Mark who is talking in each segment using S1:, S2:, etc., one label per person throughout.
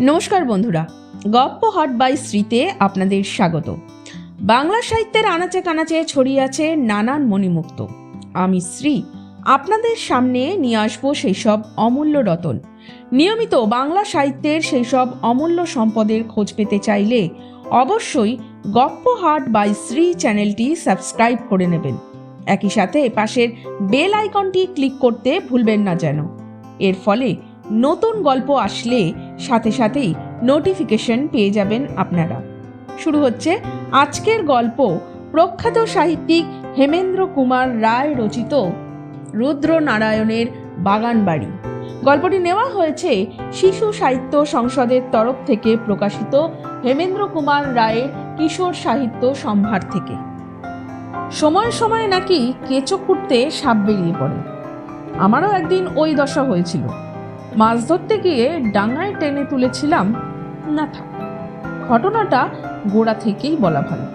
S1: নমস্কার বন্ধুরা, গপ্প হট বাই শ্রীতে আপনাদের স্বাগত। বাংলা সাহিত্যের আনাচে কানাচে ছড়িয়ে আছে নানান মণিমুক্ত। আমি শ্রী আপনাদের সামনে নিয়ে আসবো সেই সব অমূল্য রতন। নিয়মিত বাংলা সাহিত্যের সেই সব অমূল্য সম্পদের খোঁজ পেতে চাইলে অবশ্যই গপ্প হট বাই শ্রী চ্যানেলটি সাবস্ক্রাইব করে নেবেন। একই সাথে পাশের বেল আইকনটি ক্লিক করতে ভুলবেন না যেন। এর ফলে নতুন গল্প আসলে সাথে সাথেই নোটিফিকেশন পেয়ে যাবেন আপনারা। শুরু হচ্ছে আজকের গল্প, প্রখ্যাত সাহিত্যিক হেমেন্দ্র কুমার রায় রচিত রুদ্রনারায়ণের বাগানবাড়ি। গল্পটি নেওয়া হয়েছে শিশু সাহিত্য সংসদের তরফ থেকে প্রকাশিত হেমেন্দ্র কুমার রায়ের কিশোর সাহিত্য সম্ভার থেকে। সময়ে সময়ে নাকি কেঁচো খুঁড়তে সাপ বেরিয়ে পড়ে। আমারও একদিন ওই দশা হয়েছিল। মাছ ধরতে গিয়ে ডাঙায় টেনে তুলেছিলাম। না থাক, ঘটনাটা গোড়া থেকেই বলা ভালো।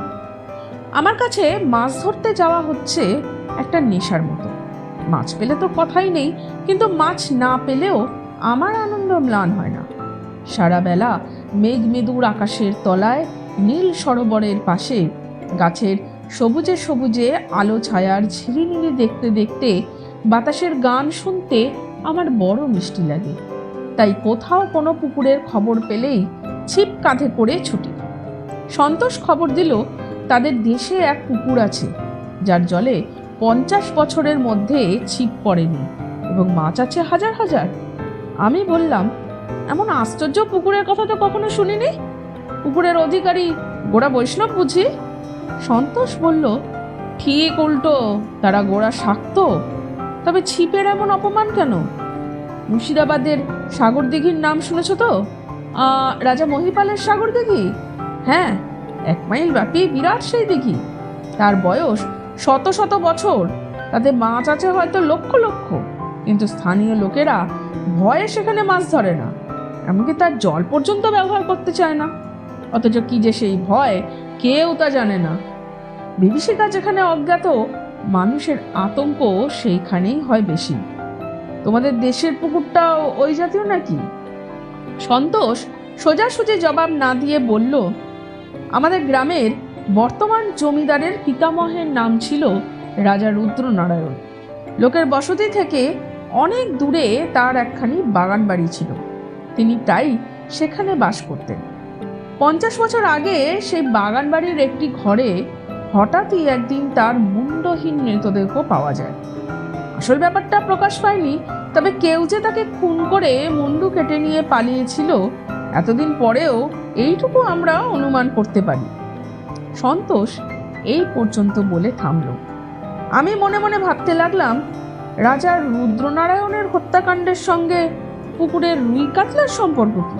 S1: আমার কাছে মাছ ধরতে যাওয়া হচ্ছে একটা নেশার মতো। মাছ পেলে তো কথাই নেই, কিন্তু মাছ না পেলেও আমার আনন্দ ম্লান হয় না। সারা বেলা মেঘমেদুর আকাশের তলায় নীল সরোবরের পাশে গাছের সবুজে সবুজে আলো ছায়ার ঝিরিমিলি দেখতে দেখতে বাতাসের গান শুনতে আমার বড় মিষ্টি লাগে। তাই কোথাও কোনো পুকুরের খবর পেলেই ছিপ কাঁধে করে ছুটি। সন্তোষ খবর দিল তাদের দেশে এক পুকুর আছে যার জলে 50 বছরের মধ্যে ছিপ পড়েনি এবং মাছ আছে হাজার হাজার। আমি বললাম, এমন আশ্চর্য পুকুরের কথা তো কখনো শুনিনি। পুকুরের অধিকারী গোড়া বৈষ্ণব বুঝি? সন্তোষ বলল, ঠিক উল্টো, তারা গোড়া শাক্ত। তবে ছিপের এমন অপমান কেন? মুর্শিদাবাদের সাগর দিঘির নাম শুনেছ তো? রাজা মহিপালের সাগর দিঘি? হ্যাঁ, 1 মাইল ব্যাপী বিরাট সেই দিঘি। তার বয়স শত শত বছর। তাতে মাছ আছে হয়তো লক্ষ লক্ষ, কিন্তু স্থানীয় লোকেরা ভয়ে সেখানে মাছ ধরে না, এমনকি তার জল পর্যন্ত ব্যবহার করতে চায় না। অথচ কি যে সেই ভয়, কেউ তা জানে না। বিভীষিকা যেখানে অজ্ঞাত, মানুষের আতঙ্ক সেইখানেই হয় বেশি। তোমাদের দেশের পুকুরটাও ওই জাতীয় নাকি? সন্তোষ সোজাসুজি জবাব না দিয়ে বলল, আমাদের গ্রামের বর্তমান জমিদারের পিতামহের নাম ছিল রাজা রুদ্রনারায়ণ। লোকের বসতি থেকে অনেক দূরে তার একখানি বাগান বাড়ি ছিল। তিনি তাই সেখানে বাস করতেন। 50 বছর আগে সেই বাগান বাড়ির একটি ঘরে হঠাৎই একদিন তার মুন্ডহীন মৃতদেহ পাওয়া যায়। আসল ব্যাপারটা প্রকাশ পায়নি, তবে কেউ যে তাকে খুন করে মুন্ডু কেটে নিয়ে পালিয়েছিল এতদিন পরেও এইটুকু আমরা অনুমান করতে পারি। সন্তোষ এই পর্যন্ত বলে থামল। আমি মনে মনে ভাবতে লাগলাম, রাজা রুদ্রনারায়ণের হত্যাকাণ্ডের সঙ্গে পুকুরের রুই কাতলার সম্পর্ক কি?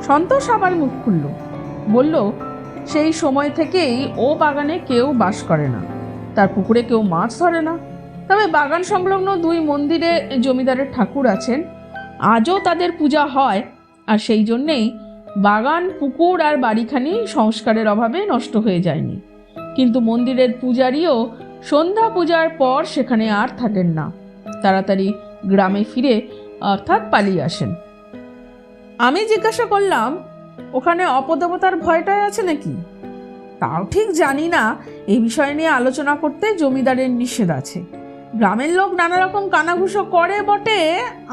S1: সন্তোষ আবার মুখ খুলল, বলল, সেই সময় থেকেই ও বাগানে কেউ বাস করে না, তার পুকুরে কেউ মাছ ধরে না। তবে বাগান সংলগ্ন 2 মন্দিরে জমিদারের ঠাকুর আছেন, আজও তাদের পূজা হয়, আর সেই জন্যেই বাগান, পুকুর আর বাড়িখানি সংস্কারের অভাবে নষ্ট হয়ে যায়নি। কিন্তু মন্দিরের পূজারীও সন্ধ্যা পূজার পর সেখানে আর থাকেন না, তাড়াতাড়ি গ্রামে ফিরে অর্থাৎ পালিয়ে আসেন। আমি জিজ্ঞাসা করলাম, ওখানে অপদেবতার ভয়টাই আছে নাকি? তাও ঠিক জানি না, এই বিষয় নিয়ে আলোচনা করতে জমিদারের নিষেধ আছে। গ্রামের লোক নানা রকম কানাঘুষো করে বটে,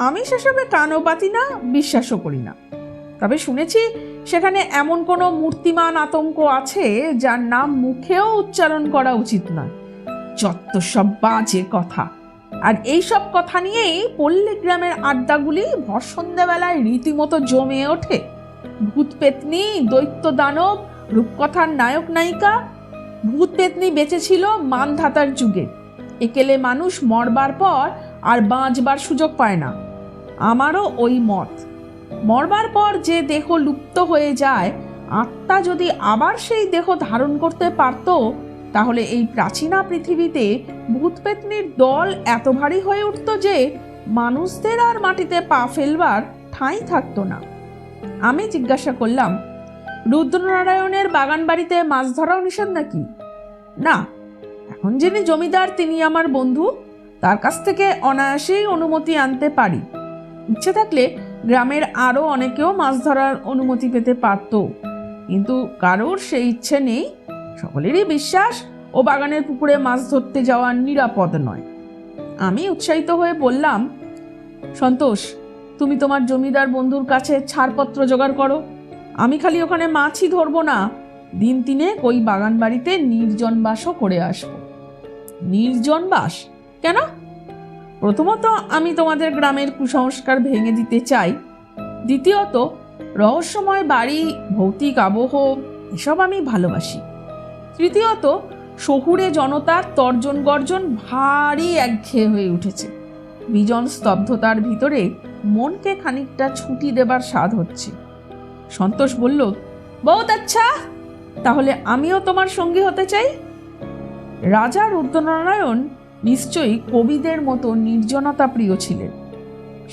S1: আমি সেসবে কানও পাতি না, বিশ্বাসও করি না। তবে শুনেছি সেখানে এমন কোনো মূর্তিমান আতঙ্ক আছে যার নাম মুখেও উচ্চারণ করা উচিত নয়। যত সব বাজে কথা। আর এই সব কথা নিয়েই পল্লী গ্রামের আড্ডাগুলি ভর সন্ধ্যাবেলায় রীতিমতো জমে ওঠে। ভূত পেতনি, দৈত্য দানব, রূপকথার নায়ক নায়িকা। ভূত পেতনি বেঁচেছিল মানধাতার যুগে। একেলে মানুষ মরবার পর আর বাঁচবার সুযোগ পায় না। আমারও ওই মত। মরবার পর যে দেহ লুপ্ত হয়ে যায়, আত্মা যদি আবার সেই দেহ ধারণ করতে পারত, তাহলে এই প্রাচীনা পৃথিবীতে ভূত পেতনির দল এত ভারী হয়ে উঠত যে মানুষদের আর মাটিতে পা ফেলবার ঠাঁই থাকতো না। আমি জিজ্ঞাসা করলাম, রুদ্রনারায়ণের বাগান বাড়িতে মাছ ধরাও নিষেধ নাকি? না, এখন যিনি জমিদার তিনি আমার বন্ধু, তার কাছ থেকে অনায়াসেই অনুমতি আনতে পারি। ইচ্ছে থাকলে গ্রামের আরও অনেকেও মাছ ধরার অনুমতি পেতে পারত, কিন্তু কারোর সেই ইচ্ছে নেই। সকলেরই বিশ্বাস ও বাগানের পুকুরে মাছ ধরতে যাওয়া নিরাপদ নয়। আমি উৎসাহিত হয়ে বললাম, সন্তোষ, তুমি তোমার জমিদার বন্ধুর কাছে ছাড়পত্র জোগাড় করো। আমি খালি ওখানে মাছই ধরবো না, দিন তিনেক ওই বাগান বাড়িতে নির্জন বাসও করে আসবো। নির্জন বাস কেন? প্রথমত, আমি তোমাদের গ্রামের কুসংস্কার ভেঙে দিতে চাই। দ্বিতীয়ত, রহস্যময় বাড়ি, ভৌতিক আবহ এসব আমি ভালোবাসি। তৃতীয়ত, শহুরে জনতার তর্জন গর্জন ভারী একঘেয়ে হয়ে উঠেছে। বিজন স্তব্ধতার ভিতরে মনকে খানিকটা ছুটি দেবার স্বাদ হচ্ছে। সন্তোষ বলল, বহুত আচ্ছা, তাহলে আমিও তোমার সঙ্গী হতে চাই। রাজা রুদ্রনারায়ণ নিশ্চয়ই কবিদের মতো নির্জনতা প্রিয় ছিলেন।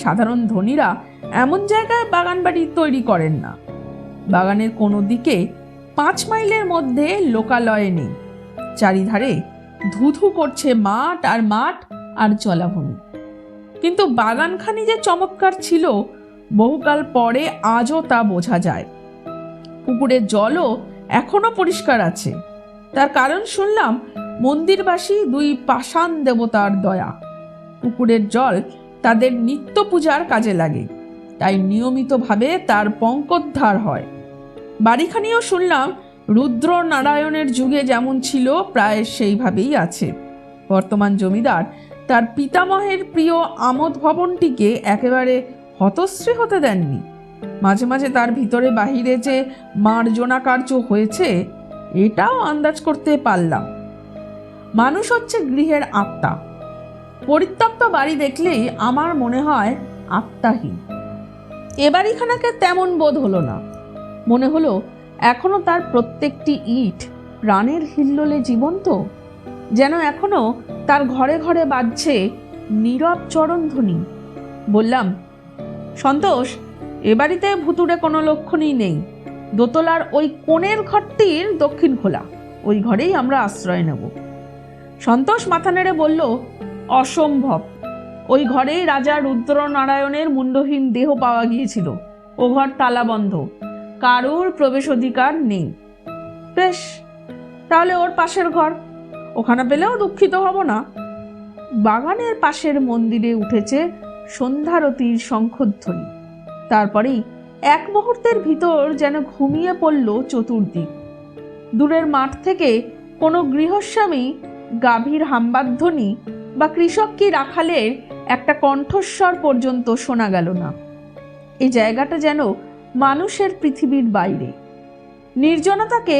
S1: সাধারণ ধনীরা এমন জায়গায় বাগান বাড়ি তৈরি করেন না। বাগানের কোনো দিকে 5 মাইলের মধ্যে লোকালয় নেই। চারিধারে ধুধু করছে মাঠ আর মাঠ আর জলাভূমি। কিন্তু বাগানখানি যে চমৎকার ছিল, বহুকাল পরে আজও তা বোঝা যায়। পুকুরের জলও এখনো পরিষ্কার আছে। তার কারণ শুনলাম মন্দিরবাসী 2 পাষাণ দেবতার দয়া। পুকুরের জল তাদের নিত্য পূজার কাজে লাগে, তাই নিয়মিতভাবে তার পঙ্কোদ্ধার হয়। বাড়িখানিও শুনলাম রুদ্র নারায়ণের যুগে যেমন ছিল প্রায় সেইভাবেই আছে। বর্তমান জমিদার তার পিতামহের প্রিয় আমোদ ভবনটিকে একেবারে হতশ্রী হতে দেননি। মাঝে মাঝে তার ভিতরে বাহিরে যে মার্জনা কার্য হয়েছে, এটাও আন্দাজ করতে পারলাম। মানুষ হচ্ছে গৃহের আত্মা। পরিত্যক্ত বাড়ি দেখলেই আমার মনে হয় আত্মাহীন। এ বাড়িখানাকে তেমন বোধ হলো না। মনে হলো এখনো তার প্রত্যেকটি ইট প্রাণের হিল্লোলে জীবন্ত, যেন এখনো তার ঘরে ঘরে বাজছে নীরব চরণধ্বনি। বললাম, সন্তোষ, এ বাড়িতে ভুতুড়ে কোনো লক্ষণই নেই। দোতলার ওই কোণের ঘরটির দক্ষিণ খোলা, ওই ঘরেই আমরা আশ্রয় নেব। সন্তোষ মাথা নেড়ে বলল, অসম্ভব। ওই ঘরেই রাজা রুদ্রনারায়ণের মুন্ডহীন দেহ পাওয়া গিয়েছিল। ও ঘর তালাবন্ধ, কারোর প্রবেশ অধিকার নেই। বেশ, তাহলে ওর পাশের ঘর, ওখানে পেলেও দুঃখিত হব না। বাগানের পাশের মন্দিরে উঠেছে সন্ধ্যারতির শঙ্খধ্বনি। তারপরেই এক মুহূর্তের ভিতর যেন ঘুমিয়ে পড়ল চতুর্দিক। দূরের মাঠ থেকে কোনো গৃহস্বামী গাভীর হাম্বাধ্বনি বা কৃষক কি রাখালের একটা কণ্ঠস্বর পর্যন্ত শোনা গেল না। এই জায়গাটা যেন মানুষের পৃথিবীর বাইরে। নির্জনতাকে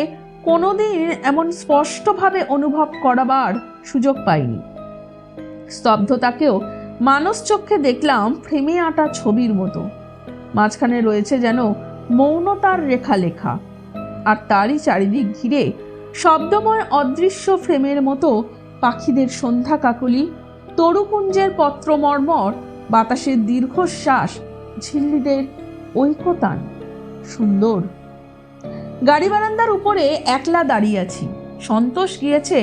S1: কোনোদিন এমন স্পষ্টভাবে অনুভব করাবার সুযোগ পাইনি। স্তব্ধতাকেও মানস চক্ষে দেখলাম ফ্রেমে আঁটা ছবির মতো। মাঝখানে রয়েছে যেন মৌনতার রেখা লেখা, আর তারই চারিদিক ঘিরে শব্দময় অদৃশ্য ফ্রেমের মতো পাখিদের সন্ধ্যা কাকলি, তরুকুঞ্জের পত্রমর্মর, বাতাসের দীর্ঘশ্বাস, ঝিল্লিদের ঐকতান। সুন্দর। গাড়ি বারান্দার উপরে একলা দাঁড়িয়ে আছি। সন্তোষ গিয়েছে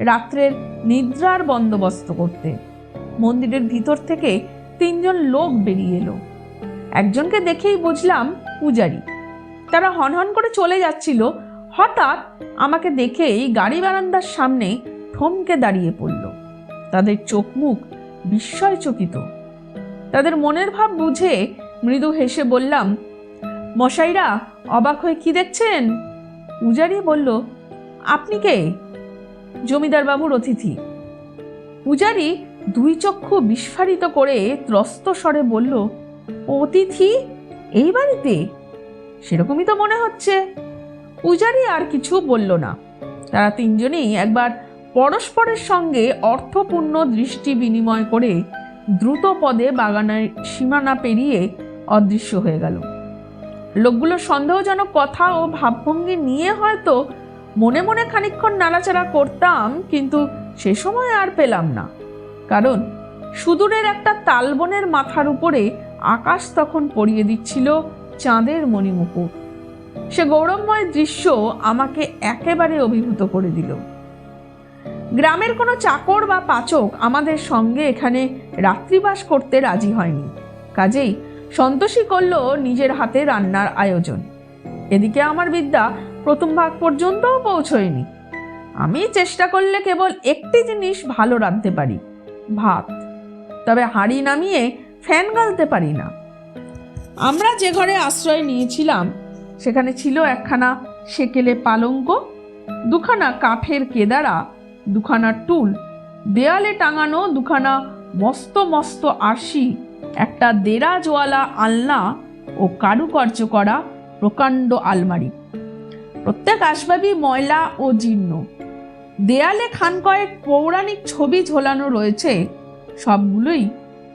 S1: রাত্রের নিদ্রার বন্দোবস্ত করতে। মন্দিরের ভিতর থেকে 3 জন লোক বেরিয়ে এলো। একজনকে দেখেই বুঝলাম পূজারী। তারা হনহন করে চলে যাচ্ছিল। হঠাৎ আমাকে দেখেই গাড়ি বারান্দার সামনে থমকে দাঁড়িয়ে পড়ল। তাদের চোখ মুখ বিস্ময়চকিত। তাদের মনের ভাব বুঝে মৃদু হেসে বললাম, মশাইরা অবাক হয়ে কি দেখছেন? পূজারী বলল, আপনি কে? জমিদার বাবুর অতিথি। পূজারী 2 চক্ষু বিস্ফারিত করে ত্রস্ত স্বরে বলল, অতিথি এই বাড়িতে? সেরকমই তো মনে হচ্ছে। পূজারী আর কিছু বলল না। তারা 3 জনেই একবার পরস্পরের সঙ্গে অর্থপূর্ণ দৃষ্টি বিনিময় করে দ্রুত পদে বাগানের সীমানা পেরিয়ে অদৃশ্য হয়ে গেল। লোকগুলো সন্দেহজনক কথা ও ভাবভঙ্গি নিয়ে হয়তো মনে মনে খানিকক্ষণ নাড়াচাড়া করতাম, কিন্তু সে সময় আর পেলাম না। কারণ সুদূরের একটা তালবনের মাথার উপরে আকাশ তখন পরিয়ে দিচ্ছিল চাঁদের মণিমুকুট। সে গৌরবময় দৃশ্য আমাকে একেবারে অভিভূত করে দিল। গ্রামের কোনো চাকর বা পাচক আমাদের সঙ্গে এখানে রাত্রিবাস করতে রাজি হয়নি। কাজেই সন্তোষী করল নিজের হাতে রান্নার আয়োজন। এদিকে আমার বিদ্যা প্রথম ভাগ পর্যন্তও পৌঁছয়নি। আমি চেষ্টা করলে কেবল একটি জিনিস ভালো রাঁধতে পারি, ভাত। তবে হাঁড়ি নামিয়ে ফ্যান গালতে পারি না। আমরা যে ঘরে আশ্রয় নিয়েছিলাম সেখানে ছিল একখানা সেকেলে পালঙ্ক, দুখানা কাঠের কেদারা, দুখানা টুল, দেয়ালে টাঙানো দুখানা মস্ত মস্ত আরশি, একটা দেরাজওয়ালা আলনা ও কারুকার্য করা প্রকাণ্ড আলমারি। প্রত্যেক আসবাবই ময়লা ও জীর্ণ। দেয়ালে খান কয়েক পৌরাণিক ছবি ঝোলানো রয়েছে, সবগুলোই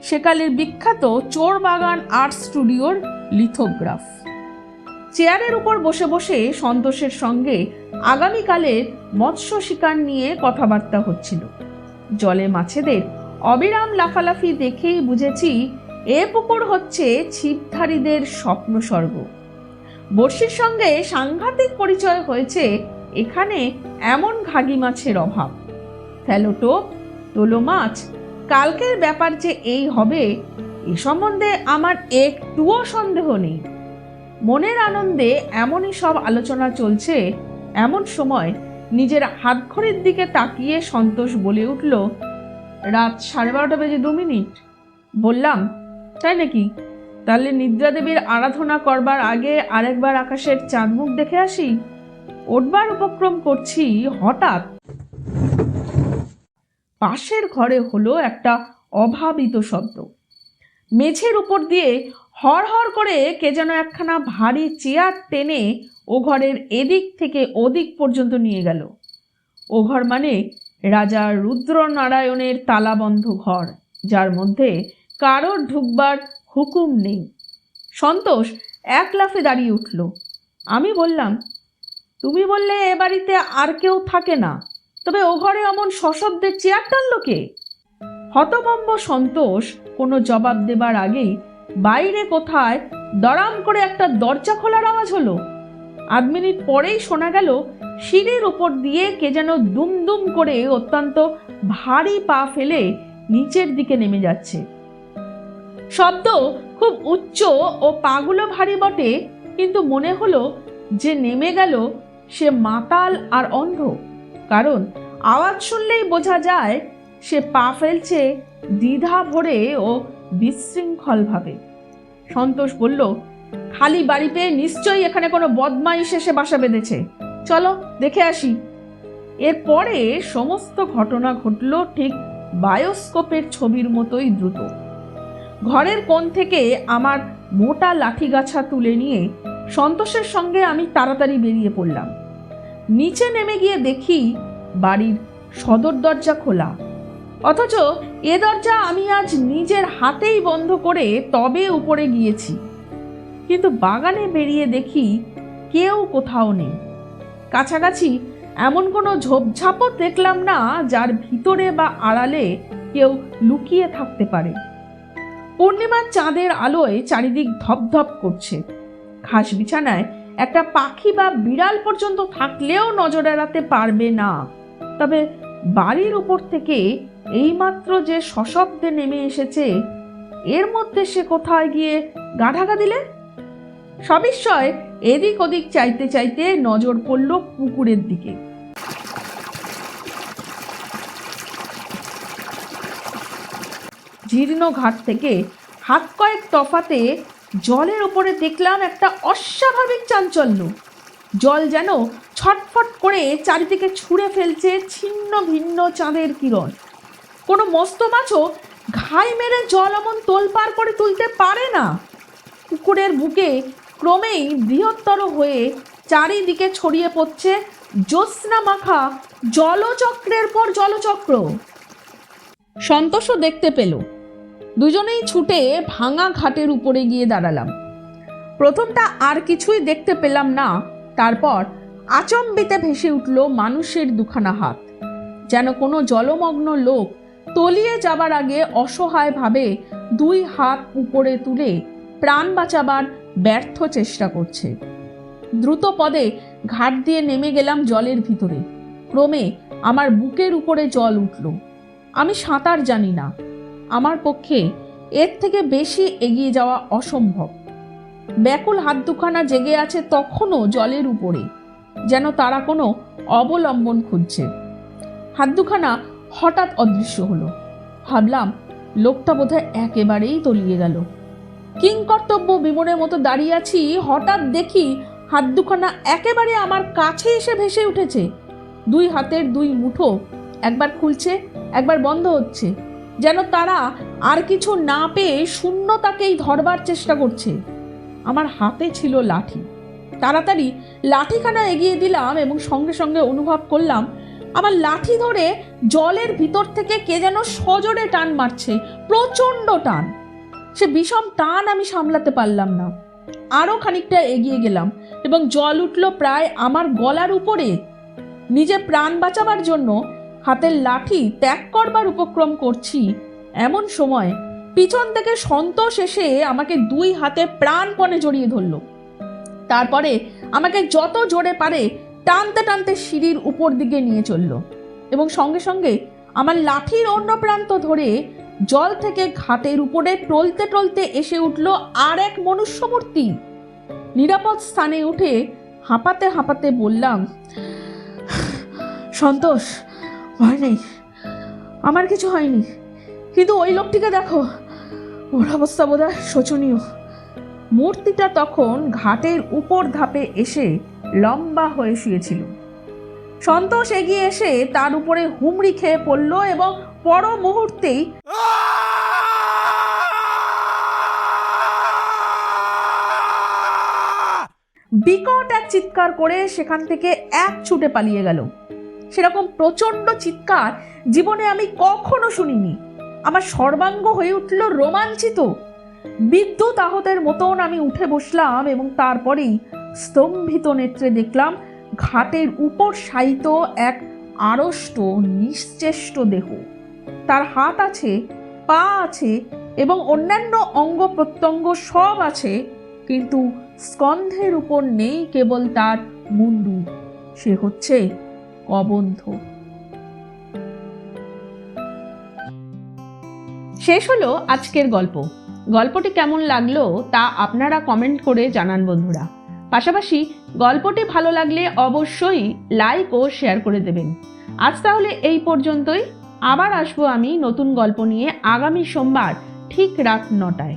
S1: সেকালের বিখ্যাত চোরবাগান আর্ট স্টুডিওর লিথোগ্রাফ। চেয়ারের উপর বসে বসে সন্তোষের সঙ্গে আগামীকালের মৎস্য শিকার নিয়ে কথাবার্তা হচ্ছিল। জলে মাছেদের অবিরাম লাফালাফি দেখেই বুঝেছি এ পুকুর হচ্ছে ছিপধারীদের স্বপ্ন স্বর্গ। বড়শির সঙ্গে সাংঘাতিক পরিচয় হয়েছে এখানে এমন ঘাগি মাছের অভাব। ফেলোটোপ, তোলো মাছ, কালকের ব্যাপার যে এই হবে এ সম্বন্ধে আমার একটুও সন্দেহ নেই। মনের আনন্দে এমনই সব আলোচনা চলছে, এমন সময় নিজের হাতঘড়ির দিকে তাকিয়ে সন্তোষ বলে উঠল, রাত 12:30 বললাম, তাই নাকি? তাহলে নিদ্রা দেবীর আরাধনা করবার আগে আরেকবার আকাশের চাঁদমুখ দেখে আসি। উঠবার উপক্রম করছি, হঠাৎ পাশের ঘরে হলো একটা অভাবিত শব্দ। মেঝের উপর দিয়ে হর হর করে কে যেন একখানা ভারী চেয়ার টেনে ও ঘরের এদিক থেকে ওদিক পর্যন্ত নিয়ে গেল। ও ঘর মানে রাজা রুদ্রনারায়ণের তালাবন্ধ ঘর, যার মধ্যে কারোর ঢুকবার হুকুম নেই। সন্তোষ এক লাফে দাঁড়িয়ে উঠল। আমি বললাম, তুমি বললে এ বাড়িতে আর কেউ থাকে না, তবে ও ঘরে অমন সশব্দে চেয়ার টানল কে? হতভম্ব সন্তোষ কোনো জবাব দেবার আগেই বাইরে কোথায় দড়াম করে একটা দরজা খোলার আওয়াজ হলো। 8 মিনিট পরেই শোনা গেল সিঁড়ির উপর দিয়ে কে যেন দুম দুম করে অত্যন্ত ভারী পা ফেলে নিচের দিকে নেমে যাচ্ছে। শব্দ খুব উচ্চ ও পাগুলো ভারী বটে, কিন্তু মনে হলো যে নেমে গেল সে মাতাল আর অন্ধ। কারণ আওয়াজ শুনলেই বোঝা যায় সে পা ফেলছে দ্বিধা ভরে ও বিশৃঙ্খলভাবে। সন্তোষ বলল, খালি বাড়ি পেয়ে নিশ্চয়ই এখানে কোনো বদমাইশ এসে বাসা বেঁধেছে, চলো দেখে আসি। এরপরে সমস্ত ঘটনা ঘটল ঠিক বায়োস্কোপের ছবির মতোই দ্রুত। ঘরের কোণ থেকে আমার মোটা লাঠিগাছা তুলে নিয়ে সন্তোষের সঙ্গে আমি তাড়াতাড়ি বেরিয়ে পড়লাম। নিচে নেমে গিয়ে দেখি বাড়ির সদর দরজা খোলা, অথচ এ দরজা আমি আজ নিজের হাতেই বন্ধ করে তবে উপরে গিয়েছি। কিন্তু বাগানে বেরিয়ে দেখি কেউ কোথাও নেই। কাছাকাছি এমন কোনো ঝোপঝাপও দেখলাম না যার ভিতরে বা আড়ালে কেউ লুকিয়ে থাকতে পারে। পূর্ণিমার চাঁদের আলোয় চারিদিক ধপধপ করছে। ঘাস বিছানায় একটা পাখি বা বিড়াল পর্যন্ত থাকলেও নজর এড়াতে পারবে না। তবে বাড়ির উপর থেকে এইমাত্র যে সশব্দে নেমে এসেছে, এর মধ্যে সে কোথায় গিয়ে গা ঢাকা দিলে? সবিস্ময় এদিক ওদিক চাইতে চাইতে নজর পড়ল পুকুরের দিকে। জীর্ণ ঘাট থেকে হাত কয়েক তফাতে জলের ওপরে দেখলাম একটা অস্বাভাবিক চাঞ্চল্য। জল যেন ছটফট করে চারিদিকে ছুঁড়ে ফেলছে ছিন্ন ভিন্ন চাঁদের কিরণ। কোনো মস্ত মাছও ঘাই মেরে জল অমন তোলপাড় করে তুলতে পারে না। পুকুরের বুকে ক্রমেই বৃহত্তর হয়ে চারিদিকে ছড়িয়ে পড়ছে জ্যোৎস্না মাখা জলচক্রের পর জলচক্র। সন্তোষও দেখতে পেল। দুজনেই ছুটে ভাঙা ঘাটের উপরে গিয়ে দাঁড়ালাম। প্রথমটা আর কিছুই দেখতে পেলাম না, তারপর আচম্বিতে ভেসে উঠল মানুষের দুখানা হাত, যেন কোনো জলমগ্ন লোক তলিয়ে যাবার আগে অসহায়ভাবে 2 হাত উপরে তুলে প্রাণ বাঁচাবার ব্যর্থ চেষ্টা করছে। দ্রুত পদে ঘাট দিয়ে নেমে গেলাম জলের ভিতরে। ক্রমে আমার বুকের উপরে জল উঠল। আমি সাঁতার জানি না, আমার পক্ষে এর থেকে বেশি এগিয়ে যাওয়া অসম্ভব। ব্যাকুল হাত দুখানা জেগে আছে তখনও জলের উপরে, যেন তারা কোনো অবলম্বন খুঁজছে। হাত দুখানা হঠাৎ অদৃশ্য হলো। ভাবলাম লোকটা বোধহয় একেবারেই তলিয়ে গেল। কিংকর্তব্য বিমনের মতো দাঁড়িয়ে আছি, হঠাৎ দেখি হাত দুখানা একেবারে আমার কাছে এসে ভেসে উঠেছে। দুই হাতের দুই মুঠো একবার খুলছে, একবার বন্ধ হচ্ছে, যেন তারা আর কিছু না পেয়ে শূন্যতাকেই ধরবার চেষ্টা করছে। আমার হাতে ছিল লাঠি। তাড়াতাড়ি লাঠিখানা এগিয়ে দিলাম এবং সঙ্গে সঙ্গে অনুভব করলাম আমার লাঠি ধরে জলের ভিতর থেকে কে যেন সজোরে টান মারছে, প্রচণ্ড টান। সে বিষম টান আমি সামলাতে পারলাম না। আরও খানিকটা এগিয়ে গেলাম এবং জল উঠল প্রায় আমার গলার উপরে। নিজে প্রাণ বাঁচাবার জন্য হাতের লাঠি ত্যাগ করবার উপক্রম করছি, এমন সময় পিছন থেকে সন্তোষ এসে আমাকে দুই হাতে প্রাণপণে জড়িয়ে ধরল। তারপরে আমাকে যত জোরে পারে টানতে টানতে সিঁড়ির উপর দিকে নিয়ে চলল এবং সঙ্গে সঙ্গে আমার লাঠির অন্য প্রান্ত ধরে জল থেকে ঘাটের উপরে টলতে টলতে এসে উঠল আর এক মনুষ্যমূর্তি। নিরাপদ স্থানে উঠে হাঁপাতে হাঁপাতে বললাম, সন্তোষ, ভয় নেই, আমার কিছু হয়নি, কিন্তু ওই লোকটিকে দেখো, ওর অবস্থা বোধহয় শোচনীয়। মূর্তিটা তখন ঘাটের উপর ধাপে এসে লম্বা হয়ে শুয়েছিল। সন্তোষ এগিয়ে এসে তার উপরে হুমড়ি খেয়ে পড়ল এবং পর মুহূর্তেই বিকট এক চিৎকার করে সেখান থেকে এক ছুটে পালিয়ে গেল। সেরকম প্রচণ্ড চিৎকার জীবনে আমি কখনো শুনিনি। আমার সর্বাঙ্গ হয়ে উঠল রোমাঞ্চিত। বিদ্যুৎ আহতের মতন আমি উঠে বসলাম এবং তারপরেই স্তম্ভিত নেত্রে দেখলাম ঘাটের উপর শায়িত এক আড়ষ্ট নিশ্চেষ্ট দেহ। তার হাত আছে, পা আছে এবং অন্যান্য অঙ্গ প্রত্যঙ্গ সব আছে, কিন্তু স্কন্ধের উপর নেই কেবল তার মুন্ডু। সে হচ্ছে কবন্ধ। শেষ হলো আজকের গল্প। গল্পটি কেমন লাগলো তা আপনারা কমেন্ট করে জানান বন্ধুরা। পাশাপাশি গল্পটি ভালো লাগলে অবশ্যই লাইক ও শেয়ার করে দেবেন। আজ তাহলে এই পর্যন্তই। আবার আসবো আমি নতুন গল্প নিয়ে আগামী সোমবার ঠিক রাত 9টায়।